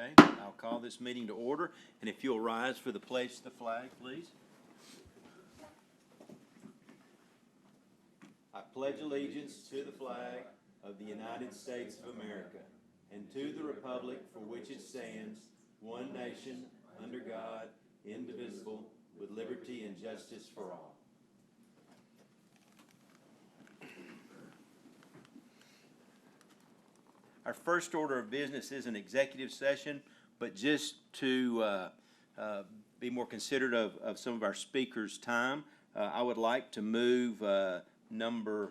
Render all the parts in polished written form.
Okay, I'll call this meeting to order, and if you'll rise for the pledge to the flag, please. I pledge allegiance to the flag of the United States of America and to the republic for which it stands, one nation, under God, indivisible, with liberty and justice for all. Our first order of business is an executive session, but just to be more considerate of some of our speakers' time, I would like to move number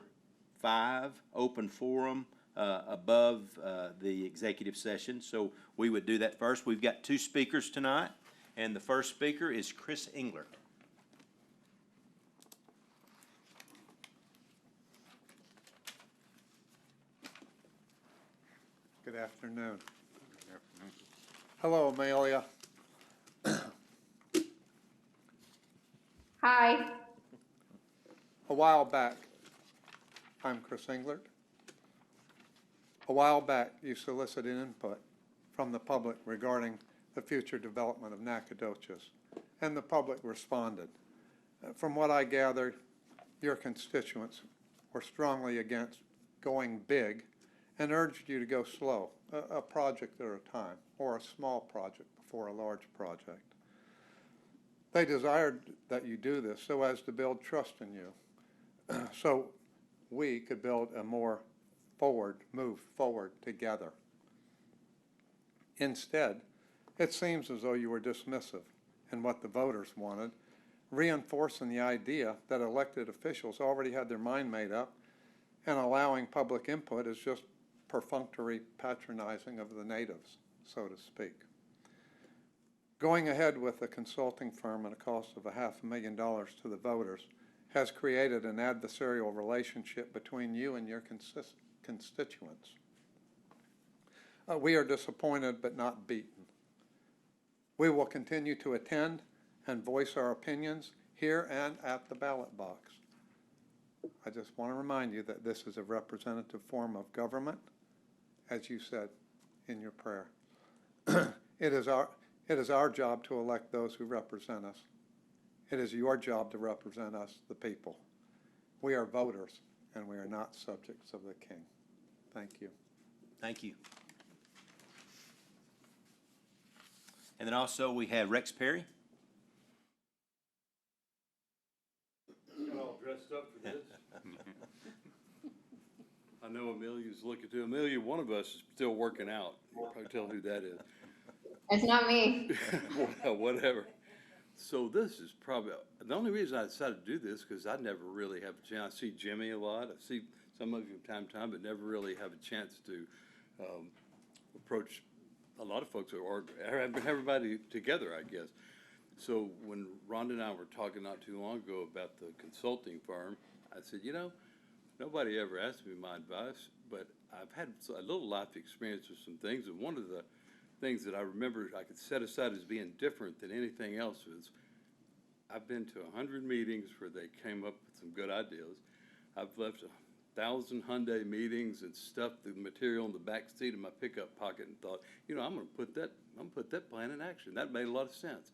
5, open forum, above the executive session. So we would do that first. We've got 2 speakers tonight, and the first speaker is Chris Englert. Good afternoon. Hello, Amelia. Hi. A while back, I'm Chris Englert. A while back, you solicited input from the public regarding the future development of Nacogdoches, and the public responded. From what I gathered, your constituents were strongly against going big and urged you to go slow, a project at a time, or a small project before a large project. They desired that you do this so as to build trust in you, so we could build a more move forward together. Instead, it seems as though you were dismissive in what the voters wanted, reinforcing the idea that elected officials already had their mind made up, and allowing public input is just perfunctory patronizing of the natives, so to speak. Going ahead with a consulting firm at a cost of $500,000 to the voters has created an adversarial relationship between you and your constituents. We are disappointed but not beaten. We will continue to attend and voice our opinions here and at the ballot box. I just want to remind you that this is a representative form of government, as you said in your prayer. It is our job to elect those who represent us. It is your job to represent us, the people. We are voters, and we are not subjects of the king. Thank you. Thank you. And then also we have Rex Perry. Got all dressed up for this. I know Amelia's looking to Amelia. One of us is still working out. You can probably tell who that is. It's not me. Well, whatever. So this is probably the only reason I decided to do this, because I never really have a chance. I see Jimmy a lot. I see some of you from time to time, but never really have a chance to approach a lot of folks or everybody together, I guess. So when Rhonda and I were talking not too long ago about the consulting firm, I said, you know, nobody ever asked me my advice, but I've had a little life experience with some things, and one of the things that I remember I could set aside as being different than anything else is I've been to 100 meetings where they came up with some good ideas. I've left 1,000 Hyundai meetings and stuffed the material in the back seat of my pickup pocket and thought, you know, I'm going to put that plan in action. That made a lot of sense.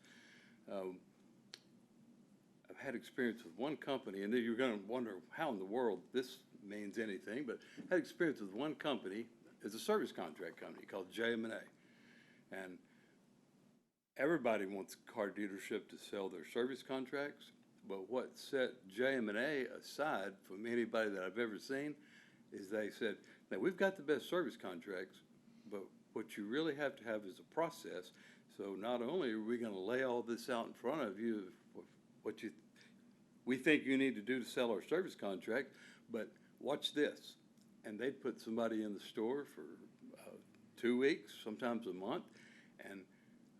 I've had experience with one company, and then you're going to wonder how in the world this means anything, but I had experience with one company. It's a service contract company called JM&A. And everybody wants a car dealership to sell their service contracts, but what set JM&A aside from anybody that I've ever seen is they said, now we've got the best service contracts, but what you really have to have is a process. So not only are we going to lay all this out in front of you, what we think you need to do to sell our service contract, but watch this. And they'd put somebody in the store for 2 weeks, sometimes a month. And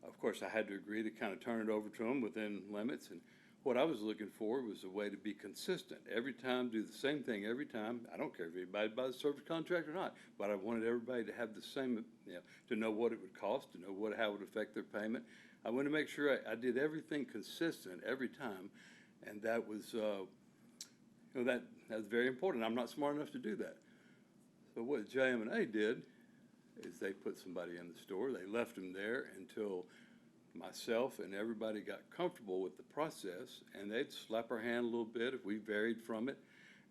of course, I had to agree to kind of turn it over to them within limits. And what I was looking for was a way to be consistent. Every time, do the same thing every time. I don't care if anybody buys a service contract or not, but I wanted everybody to have the same, you know, to know what it would cost, to know how it would affect their payment. I wanted to make sure I did everything consistent every time. And that was, you know, that's very important. I'm not smart enough to do that. So what JM&A did is they put somebody in the store, they left them there until myself and everybody got comfortable with the process, and they'd slap our hand a little bit if we varied from it.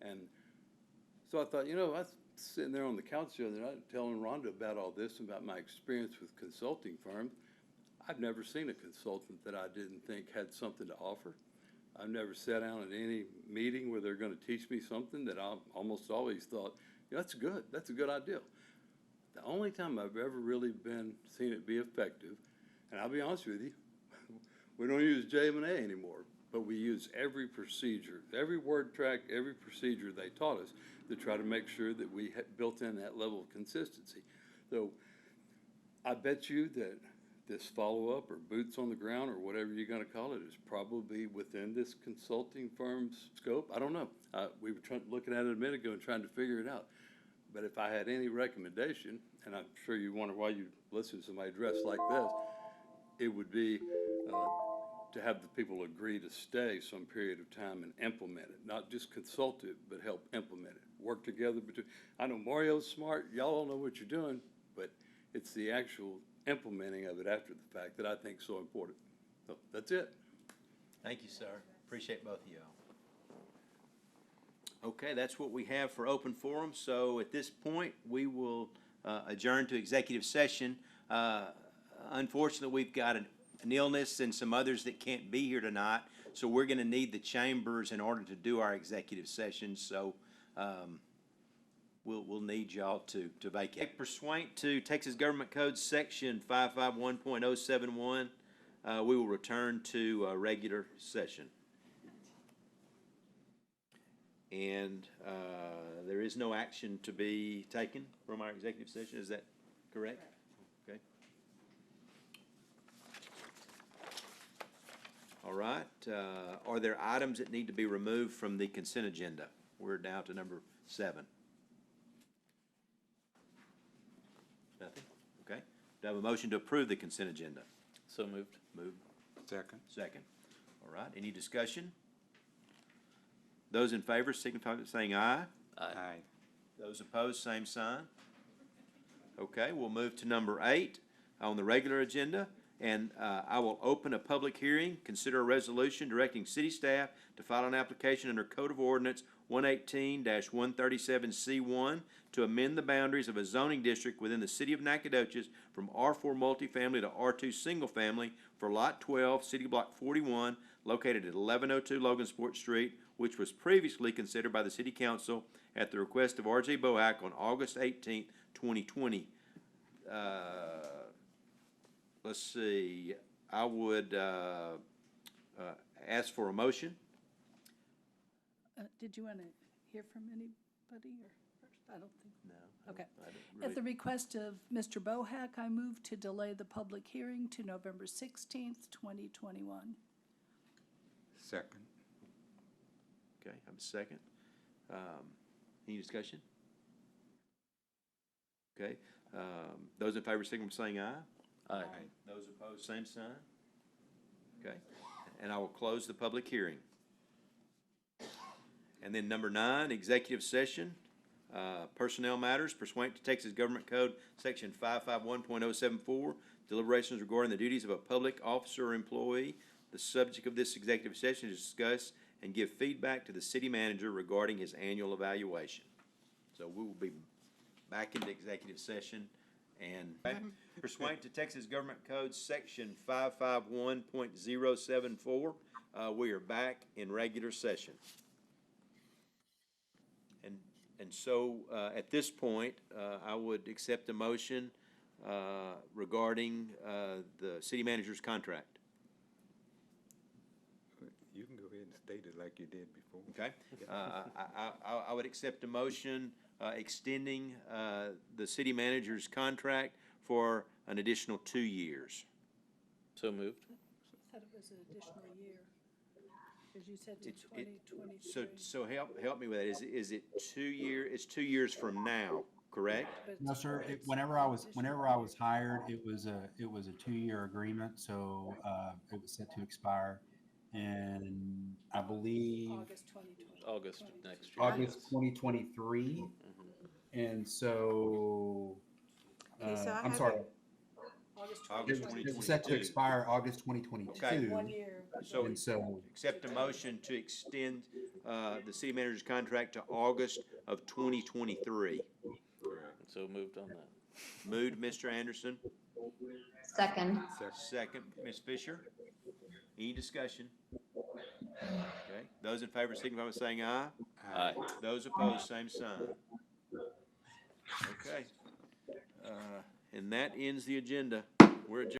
And so I thought, I was sitting there on the couch the other night telling Rhonda about all this, about my experience with consulting firms. I've never seen a consultant that I didn't think had something to offer. I've never sat down at any meeting where they're gonna teach me something that I almost always thought, that's good, that's a good idea. The only time I've ever really seen it be effective, and I'll be honest with you, we don't use JM&A anymore, but we use every procedure, every word track, every procedure they taught us to try to make sure that we had built in that level of consistency. So I bet you that this follow-up or boots on the ground or whatever you're gonna call it is probably within this consulting firm's scope. I don't know. We were looking at it a minute ago and trying to figure it out. But if I had any recommendation, and I'm sure you wonder why you listen to somebody dressed like this, it would be to have the people agree to stay some period of time and implement it, not just consult it, but help implement it. Work together between, I know Mario's smart, y'all all know what you're doing, but it's the actual implementing of it after the fact that I think is so important. So that's it. Thank you, sir. Appreciate both of y'all. Okay, that's what we have for open forum. So at this point, we will adjourn to executive session. Unfortunately, we've got an illness and some others that can't be here tonight, so we're going to need the chambers in order to do our executive session. So we'll need y'all to vacate. Pursuant to Texas Government Code Section 551.071, we will return to a regular session. And there is no action to be taken from our executive session. Is that correct? Okay. All right. Are there items that need to be removed from the consent agenda? We're now to number 7. Nothing? Okay. Do I have a motion to approve the consent agenda? So moved. Moved. Second. Second. All right. Any discussion? Those in favor signify by saying aye. Aye. Those opposed, same sign. Okay, we'll move to number 8 on the regular agenda, and I will open a public hearing, consider a resolution directing city staff to file an application under Code of Ordinance 118-137C1 to amend the boundaries of a zoning district within the city of Nacogdoches from R4 multifamily to R2 single family for Lot 12, City Block 41, located at 1102 Logansport Street, which was previously considered by the City Council at the request of R.J. Bohack on August 18th, 2020. Let's see, I would ask for a motion. Did you want to hear from anybody or first? I don't think. No. Okay. I don't At the really- request of Mr. Bohack, I move to delay the public hearing to November 16th, 2021. Second. Okay, I have a second. Any discussion? Okay, those in favor signify by saying aye. Aye. Those opposed, same sign. Okay, and I will close the public hearing. And then number 9, executive session, personnel matters pursuant to Texas Government Code, Section 551.074, deliberations regarding the duties of a public officer or employee. The subject of this executive session is to discuss and give feedback to the city manager regarding his annual evaluation. So we will be back into executive session, and pursuant to Texas Government Code Section 551.074, we are back in regular session. And so at this point, I would accept a motion regarding the city manager's contract. You can go ahead and state it like you did before. Okay, I would accept a motion extending the city manager's contract for an additional 2 years. So moved. I thought it was an additional year, because you said to It's- 2023. So help me with that. Is it 2 year? It's 2 years from now, correct? But No, sir. it's Whenever I was additional. hired, it was a 2-year agreement, so it was set to expire, and I believe August 2020. August next year. August 2023. And so Okay, so I I'm have sorry, it- August August it was set to 2022. expire August 2022. 1 year. So And so, accept a motion to extend, the city manager's contract to August of 2023. So moved on that. Moved, Mr. Anderson, Second. second, Ms. Fisher. Any discussion? Okay, those in favor signify by saying aye. Aye. Those opposed, same sign. Okay. And that ends the agenda. We're adjourned.